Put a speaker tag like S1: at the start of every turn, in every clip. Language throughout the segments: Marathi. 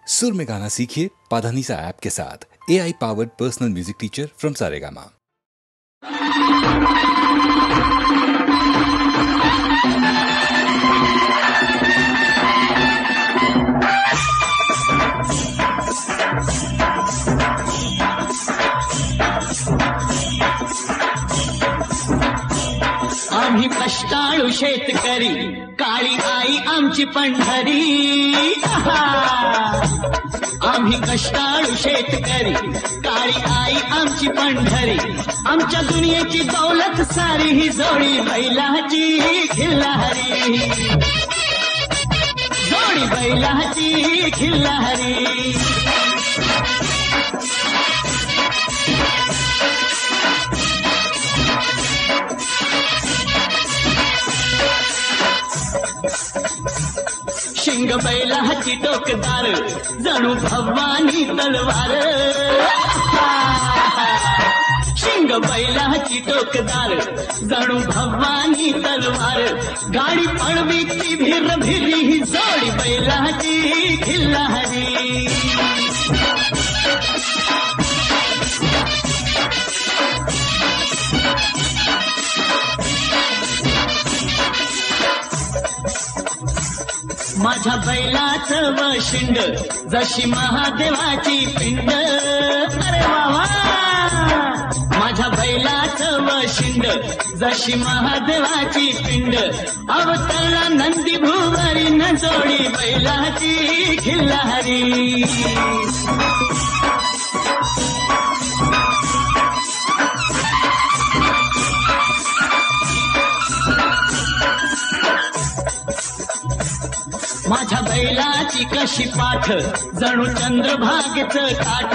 S1: सुर में गाना सीखिए पाधानीसा ऐप के साथ। AI powered personal music teacher from Saregama.
S2: आम्ही कष्टाळू शेतकरी, काळी आई आमची पंढरी. आम्ही कष्टाळू शेतकरी, काळी आई आमची पंढरी. आमच्या दुनियेची दौलत सारी ही जोडी बैलाची खिल्लारी. जोडी बैलाची खिल्लारी. शिंग बैलाची टोकदार, जणू भवानी तलवार. शिंग बैलाची टोकदार, जणू भवानी तलवार. गाडी पळवीची भिर भिरी, ही जोडी बैलाची खिल्लारी. माझ्या बैलाचं वशिंड, जशी महादेवाची पिंड. अरे बाबा, माझ्या बैलाचं वशिंड, जशी महादेवाची पिंड. अवतरला नंदी भुवरी, न जोडी बैलाची खिल्लारी. माझ्या बैलाची कशी पाठ, जणू चंद्रभागेचं काठ.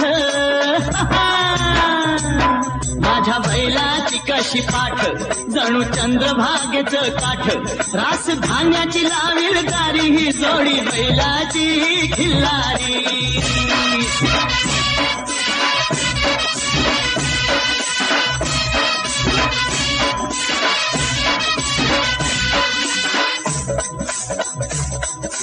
S2: माझ्या बैलाची कशी पाठ, जणू चंद्रभागेचं काठ. रास धान्याची लावील दारी, ही जोडी बैलाची खिल्लारी.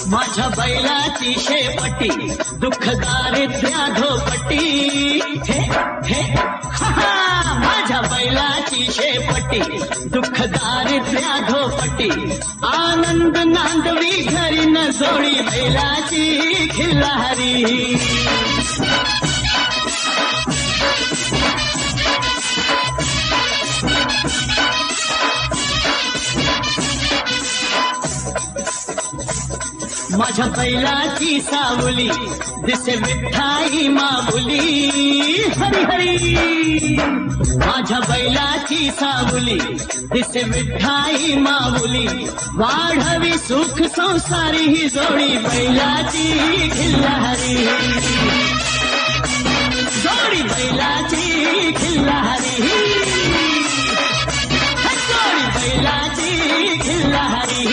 S2: माझ्या बैलाची शेपटी, दुःख दारिद्र्या धोपटी. हे हे माझ्या बैलाची शेपटी, दुःख दारिद्र्या धोपटी. आनंद नांदवी घरी, न जोडी बैलाची खिल्लारी. माझ्या बैलाची सावली, दिसे विठ्ठाई माऊली. हरी हरी. माझ्या बैलाची सावली, दिसे विठ्ठाई माऊली. वाढवी सुख संसारी, ही जोडी बैलाची खिल्लारी. जोडी बैलाची खिल्लारी. जोडी बैलाची खिल्लारी.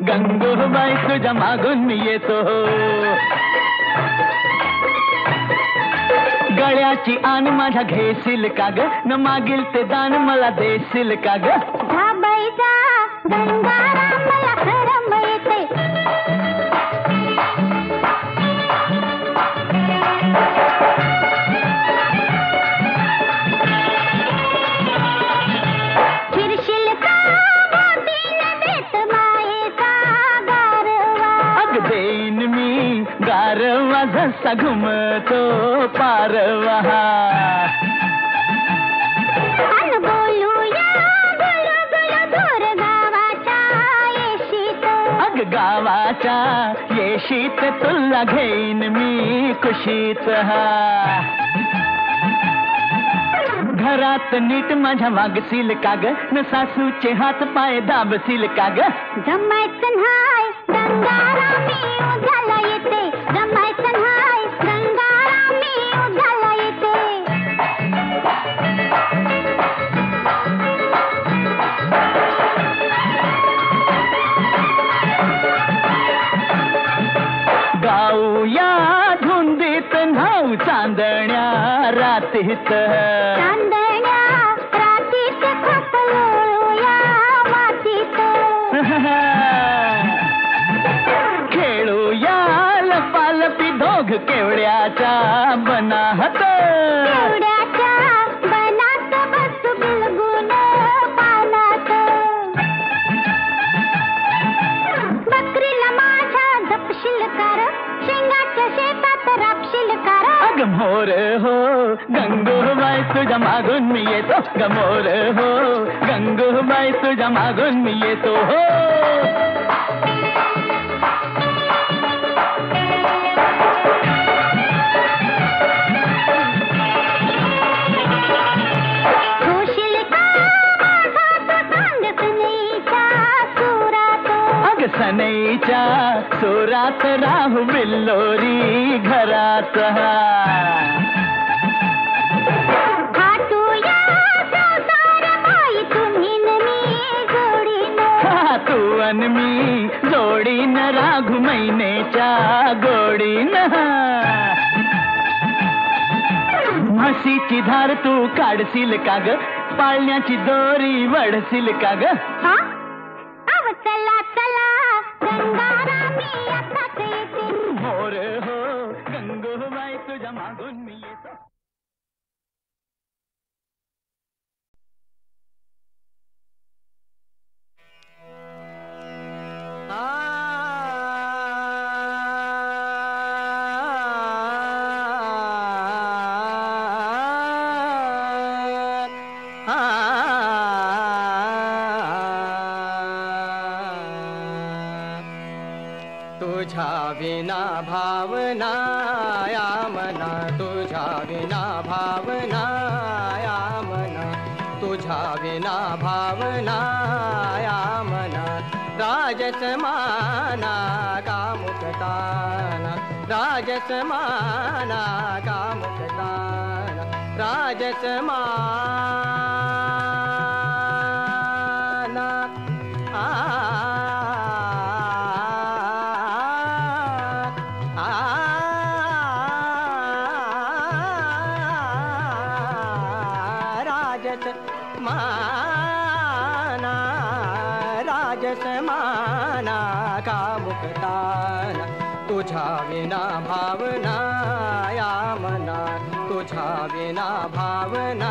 S2: गंगूबाई तुझ्या मागून मी येतो, गळ्याची आण माझ्या घेशील का ग, न मागील ते दान मला देशील का ग.
S3: बाईचा गंगाराम मला खरं येते,
S2: गारवा जसा घुमतो पारवा,
S3: अन बोलूया गुलू गुलू दूर गावाच्या येशीत,
S2: अग गावाच्या येशीत तुला घेईन मी कुशीत. घरात नीट माझ्या वागशील का ग, न सासूचे हात पाय दाबशील का ग.
S3: जमायचं न्हाय गंगारामी उद्याला येते, जमायचं न्हाय गंगारामी उद्याला येते.
S2: गाऊया धुंदीत न्हाऊ चांदण्या रातीत,
S3: चांदण्या रातीत खपलोळूया मातीत,
S2: खेळूया लपालपी दोघ केवड्याच्या बनात,
S3: केवड्याच्या बनात बसू बिलगून पानात. बकरीला माझ्या जपशील कार, शेंगाच्या शेतात रापशील कार.
S2: अग मोर हो गंगूबाई तुझ्या मागून मी येतो, गमोर हो गंगूबाई तुझ्या मागून मी येतो हो. सनईच्या सुरात राहू बिल्लोरी घरात,
S3: हाटूया संसार बाई तुम्ही मी जोडीन,
S2: तू अन मी जोडीन राघू महिनेच्या गोडीन. म्हशीची धार तू काढशील का ग, पाळण्याची दोरी वडशील का ग.
S3: चला चला गंगारामी आताच येते,
S2: मोर हो गंगूबाई तुझ्या मागून मी येतो.
S4: तुझ्या विना भावना या मना, तुझ्या विना भावना या मना, तुझ्या विना भावना या मना. राजसमाना कामुकताना, राजसमाना कामुकताना, राजसमाना माना राजस माना कामुकताना तुझ्या विना भावना या मना तुझ्या विना भावना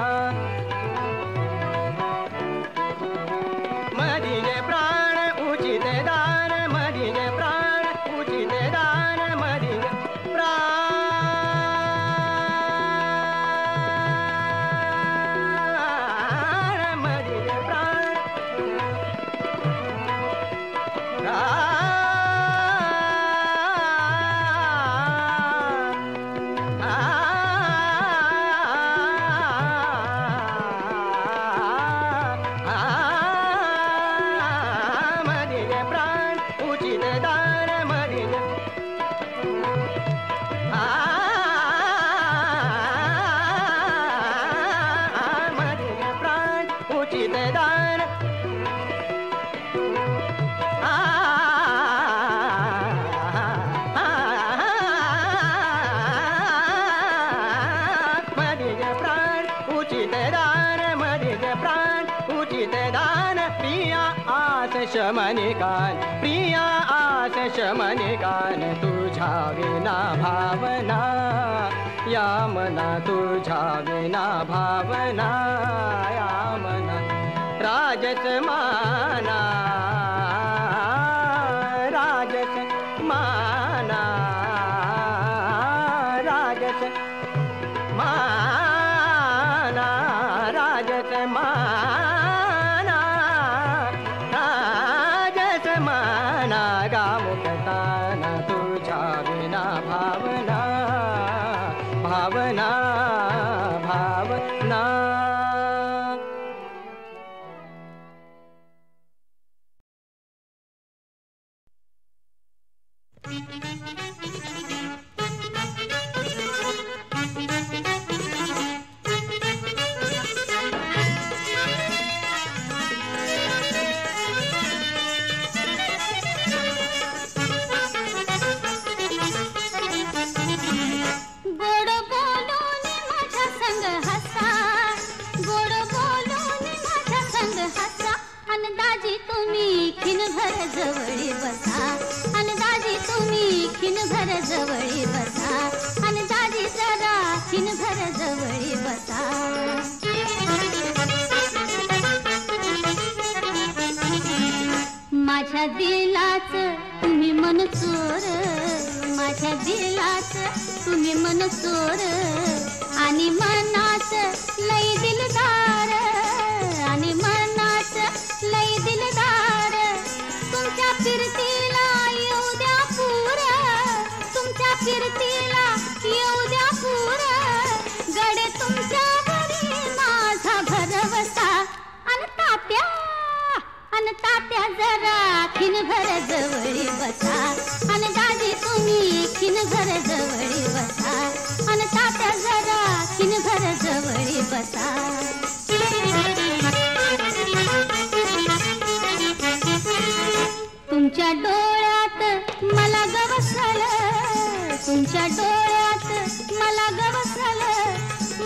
S4: मदिजे प्राण उचित दान मदिजे प्राण उचित दान मदिजे प्राण मदिजे प्राण शमनिकान प्रिया आस शमनिकान तुझ्या विना भावना या मना तुझ्या विना भावना या मना राजस माना राजस माना राजस माना राजस माना माना गामुकताना तुझ्या विना भावना भावना भावना
S3: दाजी तुम्ही खिनभर जवळी बसा आणि दाजी तुम्ही खिनभर जवळी बसा आणि दाजी जरा खिनभर जवळी बसा माझ्या दिलाच तुम्ही मन चोर माझ्या दिलाच तुम्ही मन चोर आणि मनाच लई दिलदार आणि मनाच लई दिलदार तुमच्या फिरतीला येऊ द्या पूर तुमच्या फिरतीला येऊ द्या पूर गडे तुमच्यावरी माझा भरवसा अन तात्या जरा खिनभर जवळी बसा अन दाजी तुम्ही खिनभर जवळी बसा अन तात्या जरा खिनभर जवळी बसा तुमच्या डोळ्यात मला गवसल तुमच्या डोळ्यात मला गवसल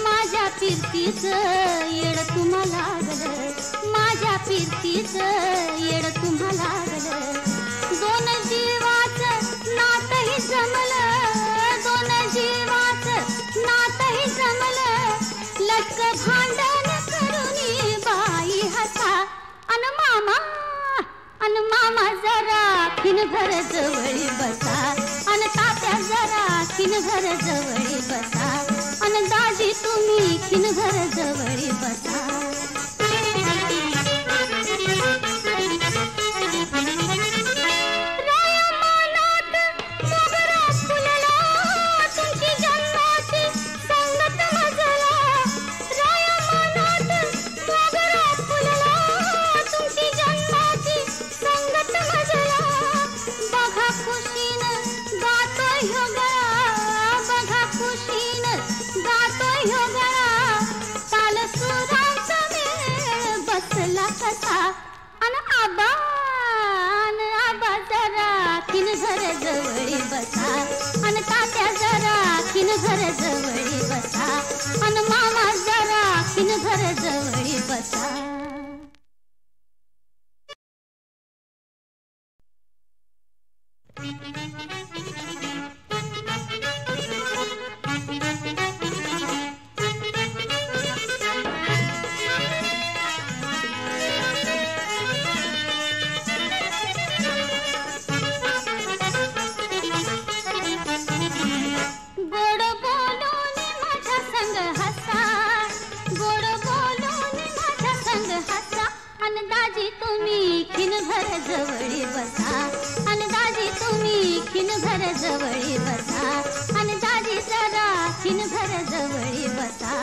S3: माझ्या फिरतीच येड तुम्हाला लागलं माझ्या फिरतीच येड तुम्हाला लागलं दोन जीवाचं नातही जमलं दोन जीवाचं नातही जमलं लटक भांडण करूनी बाई हसा अन मामा जरा खिनभर जवळी बसा अन तात्या जरा खिनभर जवळी बसा अन दाजी तुम्ही खिनभर जवळी बसा अन आबा जरा खिनभर जवळी बसा अन तात्या जरा खिनभर जवळी बसा अन मामा जरा खिनभर जवळी बसा. जवळी बसा आणि दाजी जरा खिनभर जवळी बसा.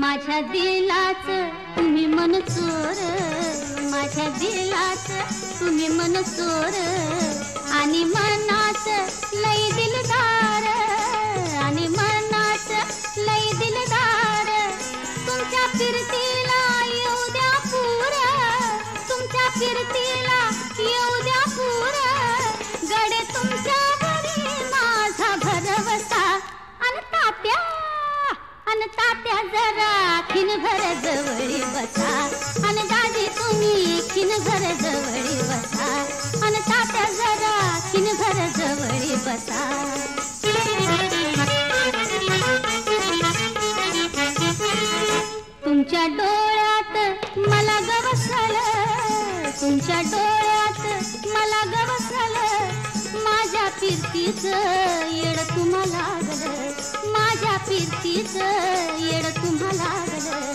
S3: माझ्या दिलाच तुम्ही मन चोर, माझ्या दिलाच तुम्ही मन चोर आणि मनाच लई दिलदार, आणि मनाच लई दिलदार. तुमच्या फिरतीला येऊ द्या पूर, तुमच्या फिरतीला येऊ द्या पूर. गडे तुमच्यावरी माझा भरवसा. अन तात्या जरा खिनभर जवळी बसा आणि दाजी तुम्ही खिनभर जवळी बसा. अन तात्या जरा खिनभर जवळी बसा. तुमच्या डोळ्यात मला गवसल, तुमच्या डोळ्यात मला गवसल. माझ्या फिरतीच येड तुम्हाला लागलं, माझ्या फिरतीच येड तुम्हाला लागलं.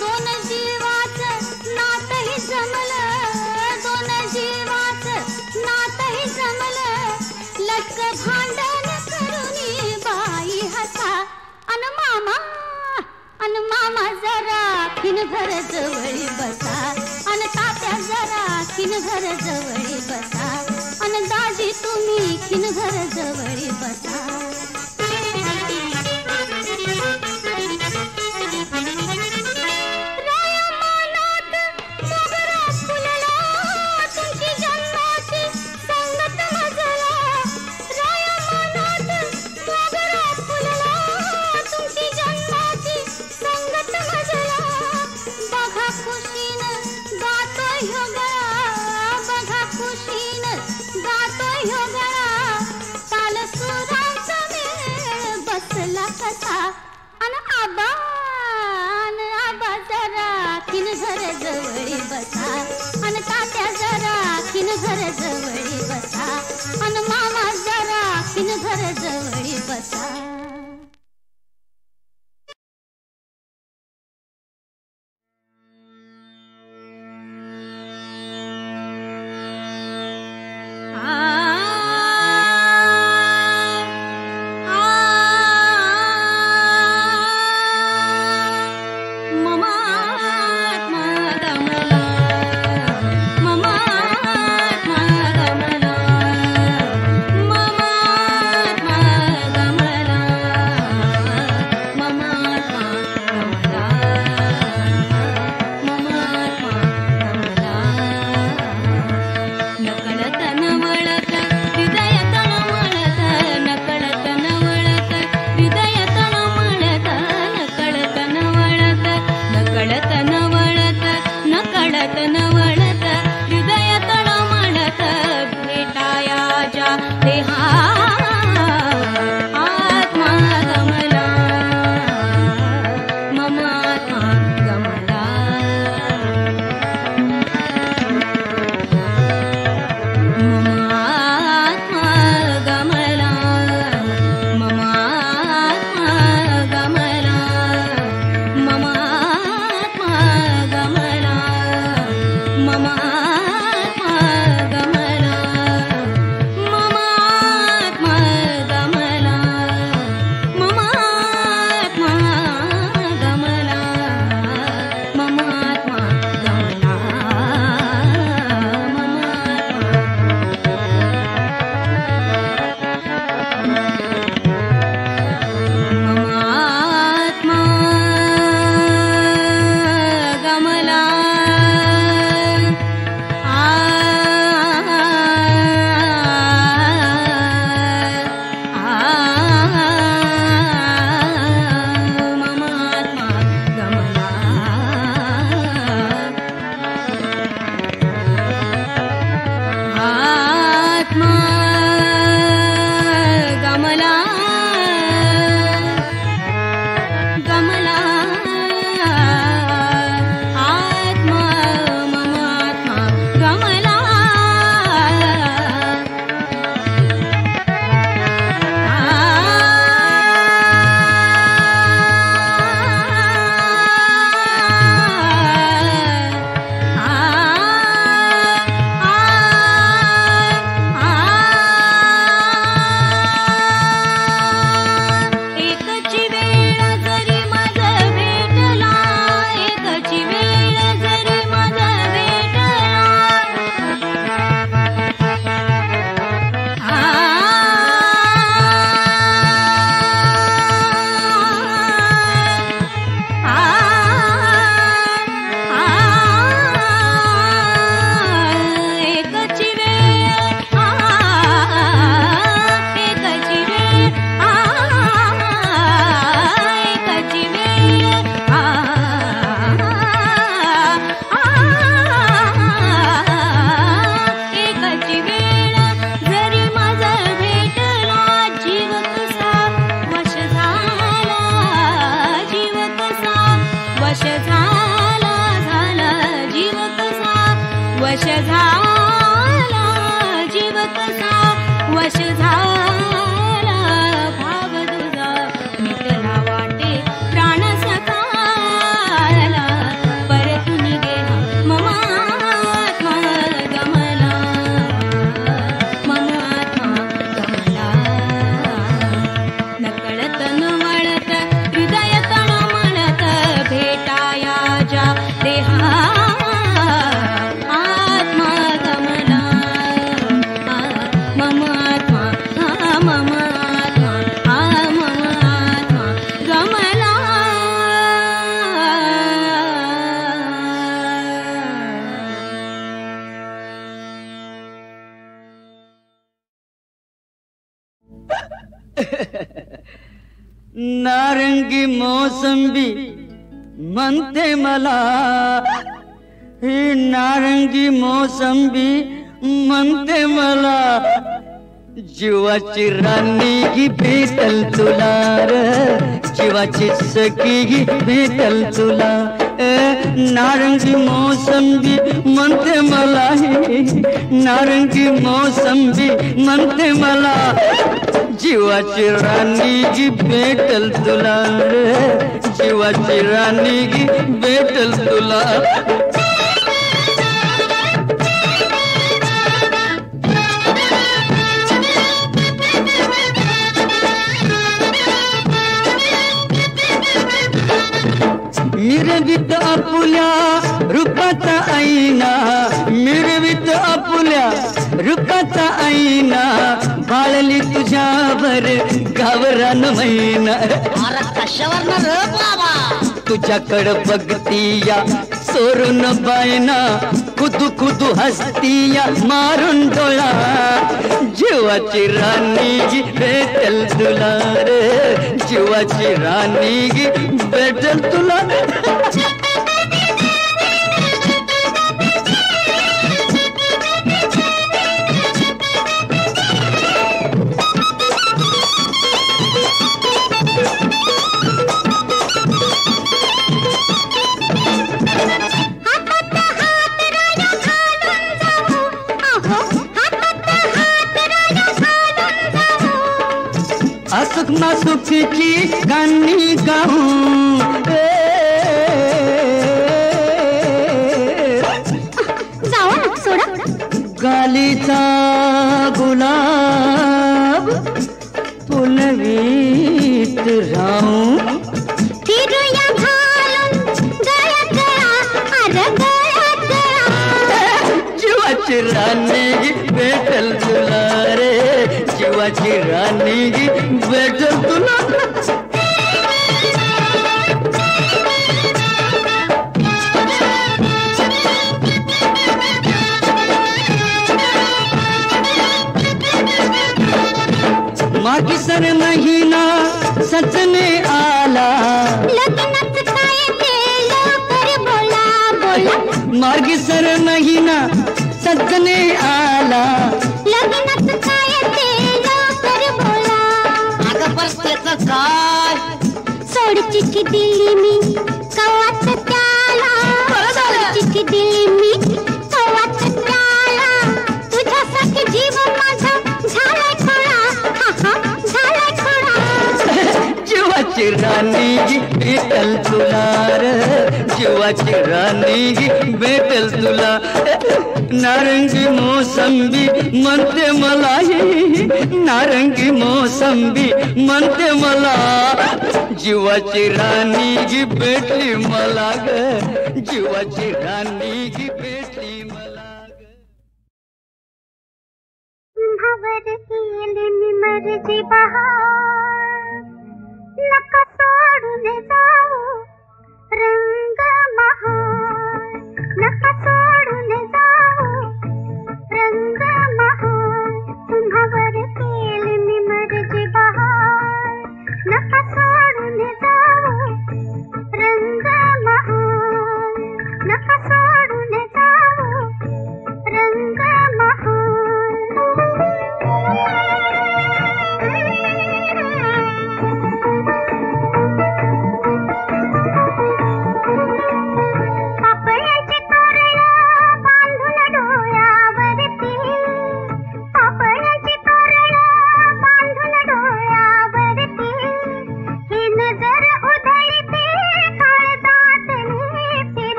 S3: दोन जीवाचं नातही जमलं, दोन जीवाचं नातही जमलं. लटक भांडण करून बाई हसा. अन मामा जरा खिनभर जवळी बसा. अन तात्या जरा खिनभर जवळी बसा. अन दाजी तुम्ही खिनभर जवळी बसा. खिनभर जवळी बसा अन तात्या जरा खिनभर जवळी बसा अन मामा जरा खिनभर जवळी बसा. वश झाला जीव कसा वश झाला भाव तुझा मिटला वाटे प्राण सकाला परतून गेला ममात्मा गमला ममात्मा गमला नकळत नवळत हृदय तळमळत भेटाया ज्या देहा आत्मा गमला मम आत्मा मम आत्मा मम आत्मा गमला
S2: नारंगी मोसंबी म्हणते मला ही नारंगी मोसंबी म्हणते मला जीवाची राणी ही भेटल तुला र जीवाची सखी ही भेटल तुला नारंगी मोसंबी म्हणते मला ही नारंगी मोसंबी म्हणते मला जीवाची राणी ही भेटल तुला रे जीवाची राणी ही भेटल तुला मिरवित आपुल्या रूपाचा आईना मिरवित आपुल्या रूपाचा आईना बाळली तुझ्यावर गावरान मैना
S5: कशावर र बाबा
S2: तुझ्याकडं बघतीया चोरून बायना खुदू खुदू हसतीया मारून डोळा जीवाची राणी गी भेटल तुला रे जीवाची राणी गी भेटल तुला असुख मासुखीची गाणी गाऊ
S3: जावा सोडा
S2: गालीचा गुलाब फुलवीत राहू
S3: फिरूया घालून गळ्यात गळा अर गळ्यात गळा
S2: जीवाची राणी भेटल तुला रे जीवाची राणी भेटल तुला मागी सर महीना सच में आला
S3: लग्नात काय केलं कर बोला बोला
S2: मार्गी सर महीना सजने आला
S3: लग्नात काय केलं कर बोला
S5: अगं पण त्याचं काय
S3: सोड चिठ्ठी दिली मी कवाच त्याला सोड चिठ्ठी दिली मी कवाच त्याला तुझ्यासाठी जीव माझा झालाय थोडा हा हा झालाय थोडा
S2: जीवाची राणी भेटल तुला रे जीवाची राणी भेटल तुला नारंगी मोसंबी म्हणते मला ही नारंगी मोसंबी म्हणते मला जीवाची राणी भेटली मला ग जीवाची राणी भेटली मला
S3: तुम्हावर केली मी मर्जी बहार नका सोडून जाऊ रंग महार नका सोडून जाऊ रंग महार तुम्हावर केली मी मर्जी बहार नका सोडून जाऊ रंग महार नका सोडून जाऊ रंग महार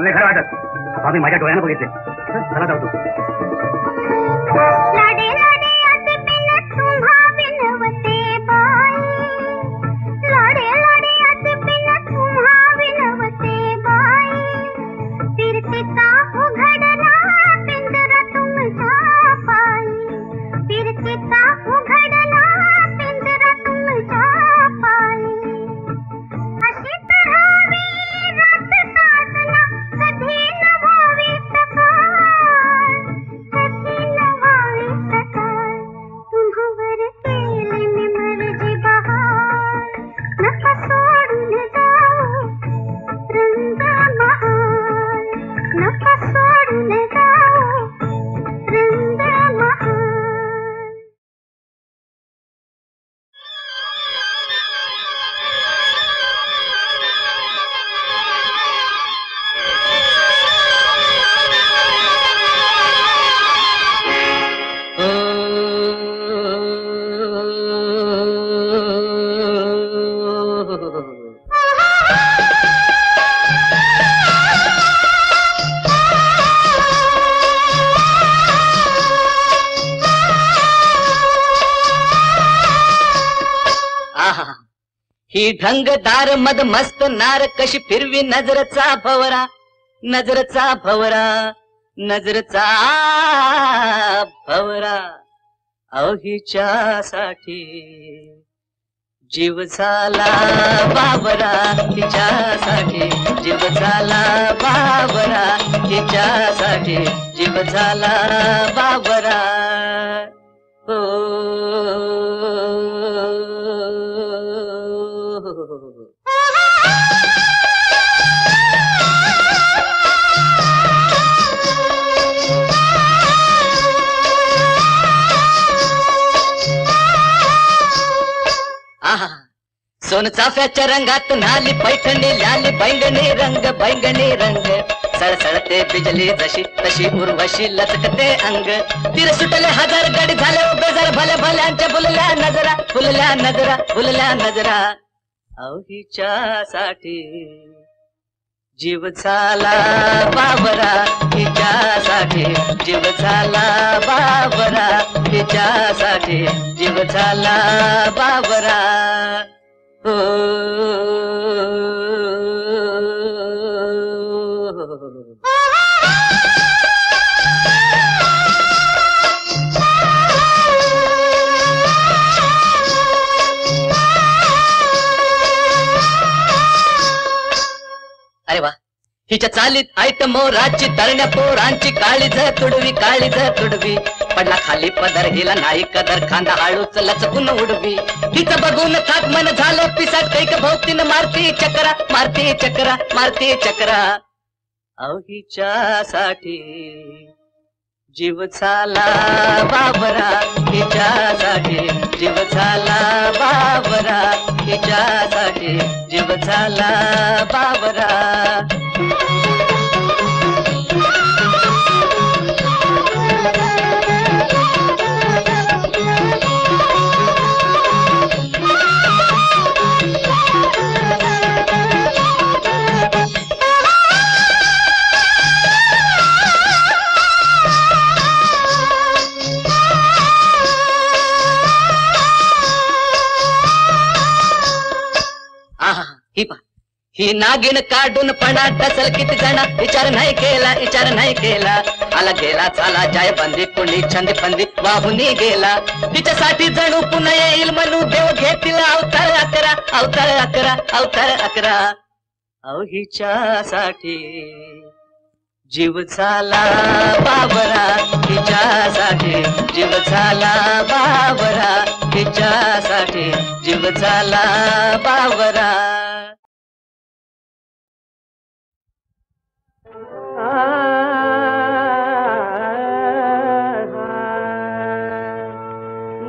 S6: मला खरं वाटत. बाबी माझ्या डोळ्यानं बघितले. चला जाऊ तू.
S3: लाडे लाडे असे बिन तुम्हा विनवते बाई, लाडे लाडे असे बिन तुम्हा विनवते बाई, फिरतीचा उघडला पिंजरा तुमच्या पायी, फिरतीचा उघडला पिंजरा तुमच्या पायी, अशी तरावी रात साजना कधी नवावी सकाळ, कधी नवावी सकाळ, तुम्हावर केले मी मर्जी बहार, नका सोडून जाऊ रंग महाल, नका सोडून जाऊ रंग महाल.
S7: ही ढंगदार मद मस्त नार कशी फिरवी नजरचा भवरा, नजरचा भवरा, नजरचा भवरा, अवहीच्यासाठी जीव झाला बाबरा, तिच्यासाठी जीव झाला बाबरा, तिच्यासाठी जीव झाला बाबरा. सोन चाफ्याच्या रंगात नाली पैठणी ल्याली बैंगणी रंग, बैंगणी रंग, सळसळते बिजली जशी तशी उर्वशी लचकते अंग, तीर सुटले हजार गडी झाले उभे जर भल्या भल्यांच्या फुलल्या नजरा, फुलल्या नजरा, फुलल्या नजरा, अवहीच्यासाठी जीव झाला बाबरा, तिच्यासाठी जीव झाला बाबरा, तिच्यासाठी जीव झाला बाबरा. अरे वा, हिच्या चालीत आयत मोराची तरण्या पोरांची काळीज तुडवी, काळीज तुडवी, पडला खाली पदर हिला नाही कदर, खांदा आळूच लचकून उडवी, हिचं बघून थाक मन झालं पिसाट, कैक भोवतीन मारती चक्रा, मारती चक्रा, मारती चक्रा, अवहीच्यासाठी जीव झाला बाबरा, हिच्यासाठी जीव झाला बाबरा, हिच्यासाठी जीव झाला बाबरा. ही नागिन काढून पणा टसल किती जण, विचार नाही केला, विचार नाही केला, आला गेला चाला जाय बंदी कुणी छंदी फंदी वाहुनी गेला, तिच्यासाठी जणू पुन्हा येईल म्हणू देव घेतील अवतार अकरा, अवतार अकरा, अवतार अकरा, अवहीच्यासाठी जीव झाला बाबरा, तिच्यासाठी जीव झाला बाबरा, तिच्यासाठी जीव झाला बाबरा.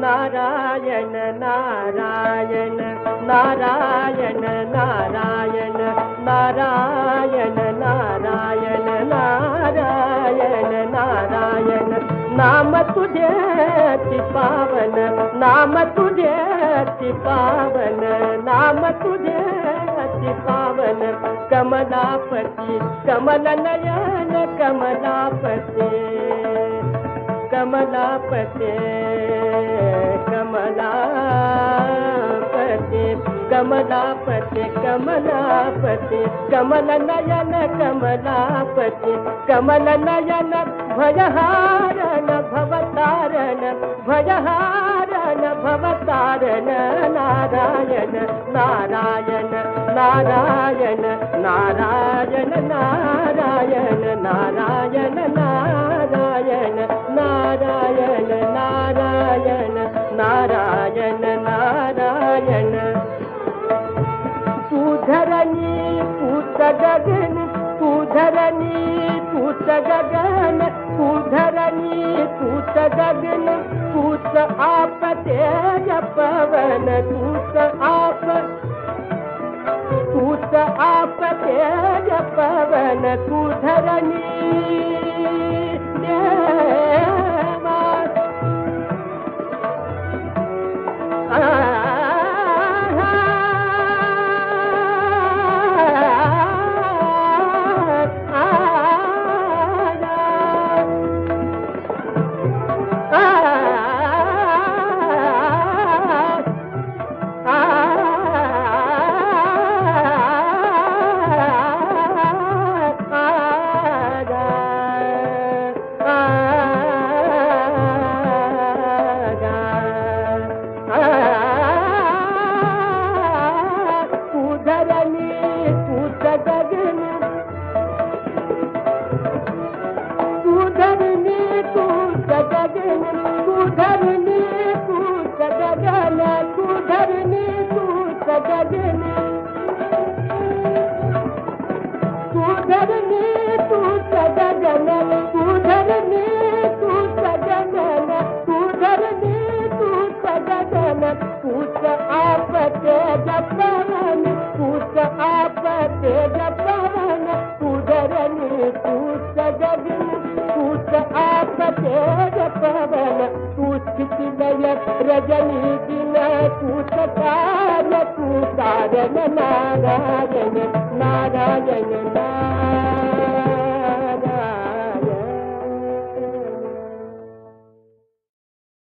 S4: नारायण नारायण नारायण नारायण नारायण नारायण नारायण नारायण, नाम तुझे ती पावन, नाम तुझे ती पावन, नाम तुझे ती पावन कमलापति कमल नयन कमलापति कमलापति कमलापति कमलापति कमलापति कमल नयन कमलापति कमल नयन भयहारण भवतारण भयहारण भवतारण नारायण नारायण नारायण नारायण नारायण नारायण नारायण नारायण नारायण नारायण नारायण तू धरणी पूत गगन तू धरणी पूत गगन तू धरणी पूत गगन पूत आप तेज पवन तूत आप तेज पवन तू धरणी देवा रजनी दिन पूत कार्य तू कारण नारायण नारायण नारायण